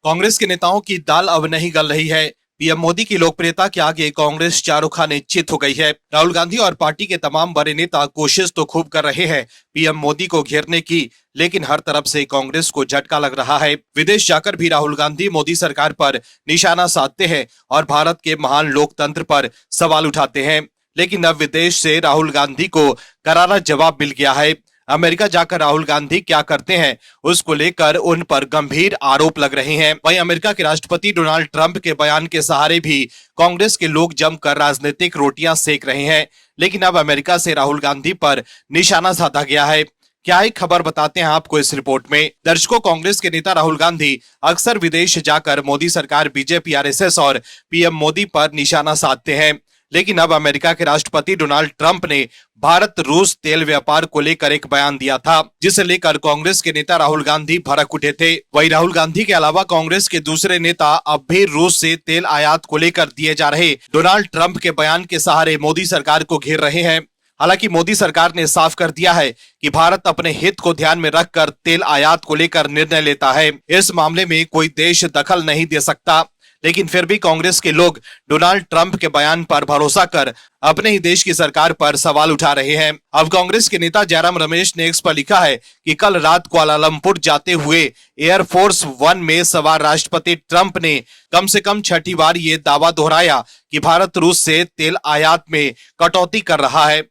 कांग्रेस के नेताओं की दाल अब नहीं गल रही है। पीएम मोदी की लोकप्रियता के आगे कांग्रेस चारों खाने चित हो गई है। राहुल गांधी और पार्टी के तमाम बड़े नेता कोशिश तो खूब कर रहे हैं पीएम मोदी को घेरने की, लेकिन हर तरफ से कांग्रेस को झटका लग रहा है। विदेश जाकर भी राहुल गांधी मोदी सरकार पर निशाना साधते हैं और भारत के महान लोकतंत्र पर सवाल उठाते हैं। लेकिन अब विदेश से राहुल गांधी को करारा जवाब मिल गया है। अमेरिका जाकर राहुल गांधी क्या करते हैं, उसको लेकर उन पर गंभीर आरोप लग रहे हैं। वहीं अमेरिका के राष्ट्रपति डोनाल्ड ट्रंप के बयान के सहारे भी कांग्रेस के लोग जमकर राजनीतिक रोटियां सेक रहे हैं। लेकिन अब अमेरिका से राहुल गांधी पर निशाना साधा गया है। क्या ही खबर बताते हैं आपको इस रिपोर्ट में। दर्शकों, कांग्रेस के नेता राहुल गांधी अक्सर विदेश जाकर मोदी सरकार, बीजेपी, आरएसएस और पीएम मोदी पर निशाना साधते हैं। लेकिन अब अमेरिका के राष्ट्रपति डोनाल्ड ट्रंप ने भारत रूस तेल व्यापार को लेकर एक बयान दिया था, जिसे लेकर कांग्रेस के नेता राहुल गांधी भड़क उठे थे। वहीं राहुल गांधी के अलावा कांग्रेस के दूसरे नेता अब भी रूस से तेल आयात को लेकर दिए जा रहे डोनाल्ड ट्रंप के बयान के सहारे मोदी सरकार को घेर रहे हैं। हालांकि मोदी सरकार ने साफ कर दिया है कि भारत अपने हित को ध्यान में रखकर तेल आयात को लेकर निर्णय लेता है। इस मामले में कोई देश दखल नहीं दे सकता। लेकिन फिर भी कांग्रेस के लोग डोनाल्ड ट्रंप के बयान पर भरोसा कर अपने ही देश की सरकार पर सवाल उठा रहे हैं। अब कांग्रेस के नेता जयराम रमेश ने एक्स पर लिखा है कि कल रात कुआलालंपुर जाते हुए एयरफोर्स वन में सवार राष्ट्रपति ट्रंप ने कम से कम छठी बार ये दावा दोहराया कि भारत रूस से तेल आयात में कटौती कर रहा है।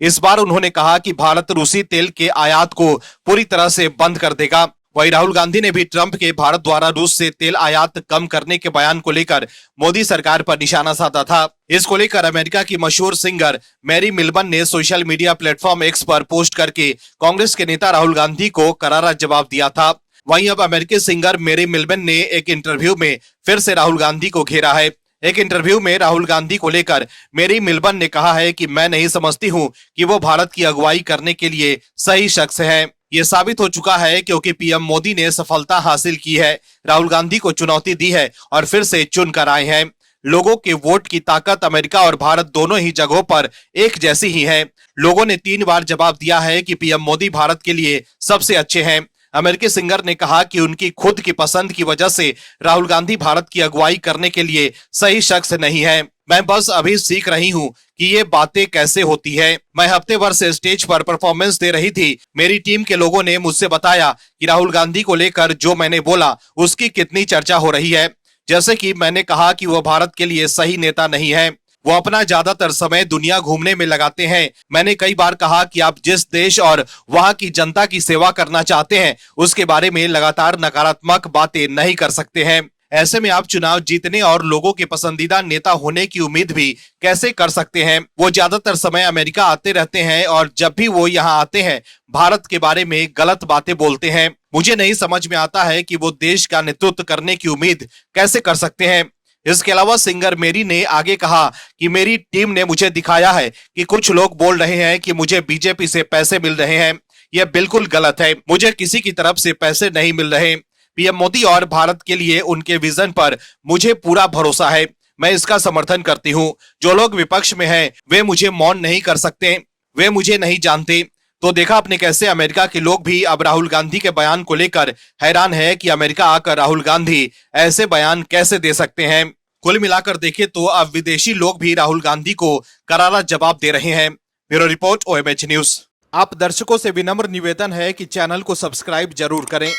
इस बार उन्होंने कहा कि भारत रूसी तेल के आयात को पूरी तरह से बंद कर देगा। वहीं राहुल गांधी ने भी ट्रंप के भारत द्वारा रूस से तेल आयात कम करने के बयान को लेकर मोदी सरकार पर निशाना साधा था। इसको लेकर अमेरिका की मशहूर सिंगर मैरी मिल्बन ने सोशल मीडिया प्लेटफॉर्म एक्स पर पोस्ट करके कांग्रेस के नेता राहुल गांधी को करारा जवाब दिया था। वहीं अब अमेरिकी सिंगर मैरी मिल्बन ने एक इंटरव्यू में फिर से राहुल गांधी को घेरा है। एक इंटरव्यू में राहुल गांधी को लेकर मैरी मिल्बन ने कहा है कि मैं नहीं समझती हूं कि वो भारत की अगुवाई करने के लिए सही शख्स है। ये साबित हो चुका है क्योंकि पीएम मोदी ने सफलता हासिल की है, राहुल गांधी को चुनौती दी है और फिर से चुन कर आए हैं। लोगों के वोट की ताकत अमेरिका और भारत दोनों ही जगहों पर एक जैसी ही है। लोगों ने 3 बार जवाब दिया है कि पीएम मोदी भारत के लिए सबसे अच्छे हैं। अमेरिकी सिंगर ने कहा कि उनकी खुद की पसंद की वजह से राहुल गांधी भारत की अगुवाई करने के लिए सही शख्स नहीं है। मैं बस अभी सीख रही हूँ कि ये बातें कैसे होती है। मैं हफ्ते भर से स्टेज पर परफॉर्मेंस दे रही थी। मेरी टीम के लोगों ने मुझसे बताया कि राहुल गांधी को लेकर जो मैंने बोला उसकी कितनी चर्चा हो रही है। जैसे कि मैंने कहा कि वो भारत के लिए सही नेता नहीं है। वो अपना ज्यादातर समय दुनिया घूमने में लगाते हैं। मैंने कई बार कहा कि आप जिस देश और वहां की जनता की सेवा करना चाहते हैं उसके बारे में लगातार नकारात्मक बातें नहीं कर सकते हैं। ऐसे में आप चुनाव जीतने और लोगों के पसंदीदा नेता होने की उम्मीद भी कैसे कर सकते हैं। वो ज्यादातर समय अमेरिका आते रहते हैं और जब भी वो यहाँ आते हैं भारत के बारे में गलत बातें बोलते हैं। मुझे नहीं समझ में आता है कि वो देश का नेतृत्व करने की उम्मीद कैसे कर सकते हैं। इसके अलावा सिंगर मेरी ने आगे कहा कि मेरी टीम ने मुझे दिखाया है कि कुछ लोग बोल रहे हैं कि मुझे बीजेपी से पैसे मिल रहे हैं। यह बिल्कुल गलत है। मुझे किसी की तरफ से पैसे नहीं मिल रहे। पीएम मोदी और भारत के लिए उनके विजन पर मुझे पूरा भरोसा है। मैं इसका समर्थन करती हूँ। जो लोग विपक्ष में हैं वे मुझे मौन नहीं कर सकते। वे मुझे नहीं जानते। तो देखा आपने कैसे अमेरिका के लोग भी अब राहुल गांधी के बयान को लेकर हैरान है कि अमेरिका आकर राहुल गांधी ऐसे बयान कैसे दे सकते हैं। कुल मिलाकर देखें तो अब विदेशी लोग भी राहुल गांधी को करारा जवाब दे रहे हैं। Bureau report, OMH news. आप दर्शकों से विनम्र निवेदन है कि चैनल को सब्सक्राइब जरूर करें